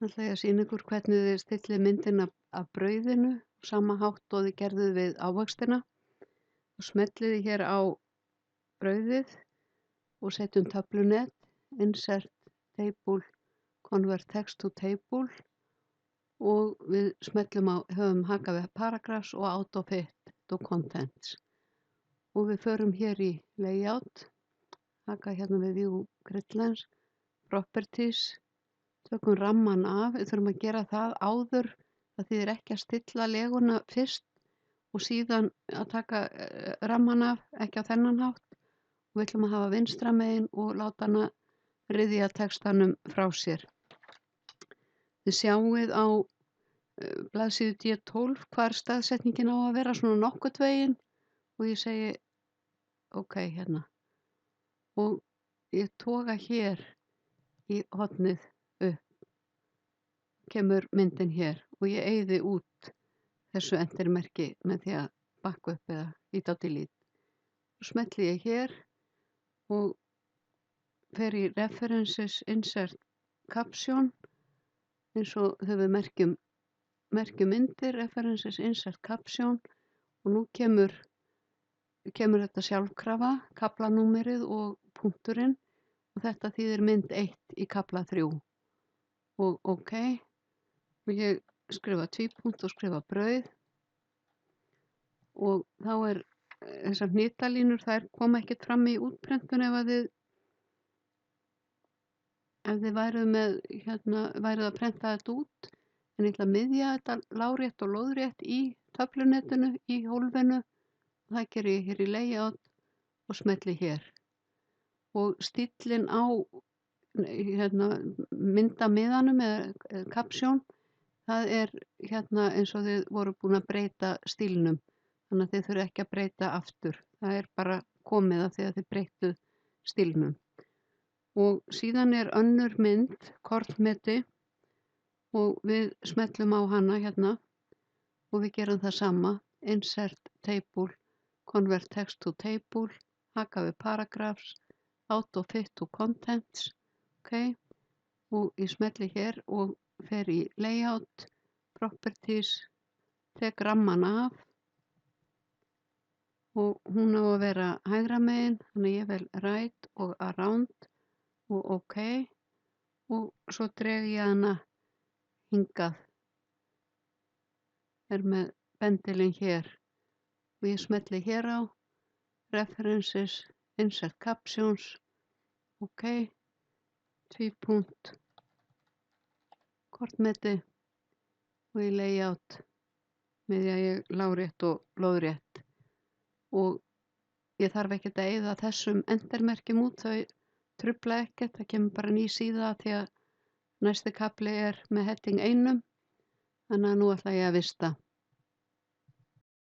Ætla ég að sýna ykkur hvernig þið stillið myndina af brauðinu, sama hátt og þið gerðuð við ávextina. Og smellið þið hér á brauðið og setjum töflunet, insert table, convert text to table og við smellum á, höfum haka við paragraphs og autofit to contents. Og við förum hér í layout, haka hérna við view gridlines, properties, tökum ramman af, við þurfum að gera það áður, það þýðir ekki að stilla leguna fyrst og síðan að taka ramman af, ekki á þennan hátt. Og við ætlum að hafa vinstra megin og láta hana ryðja textanum frá sér. Þið sjáið á blaðsíðu D12 hvar staðsetningin á að vera svona nokkurn veginn og ég segi ok hérna. Og ég toga hér í hornið upp, kemur myndin hér og ég eyði út þessu entermerki með því að bakka upp eða íta á delete. Svo smelli ég hér og fer í references, insert caption eins og þegar við merkjum myndir, references, insert caption og nú kemur þetta sjálfkrafa, kaflanúmerið og punkturinn og þetta þýðir mynd 1 í kafla 3 og ok og ég skrifa tvípunkt og skrifa brauð og þá þessar hnitalínur, þær koma ekkert fram í útprentun ef þið væruð að prenta þetta út en ég ætla að miðja þetta lárétt og lóðrétt í töflunetinu, í hólfinu og það geri ég hér í layout og smelli hér og stíllinn á myndamiðanum eða caption það eins og þið voru búin að breyta stílnum þannig að þið þurfið ekki að breyta aftur það bara komið að því að þið breyttuð stílnum og síðan önnur mynd kortmeti og við smellum á hana hérna og við gerum það sama insert table, convert text to table, haka við paragraphs, autofit to contents ok, og ég smelli hér og fer í layout, properties, tek ramman af og hún á að vera hægra megin, þannig ég vel right og around og ok og svo dreg ég hana hingað, með bendilinn hér og ég smelli hér á, references, insert captions, ok, tvípunkt, kortmeti og í layout miðja ég lárétt og lóðrétt og ég þarf ekkert að eyða þessum entermerkjum út, þau trufla ekkert, það kemur bara ný síða því að næsti kafli með heading 1 þannig að nú ætla ég að vista.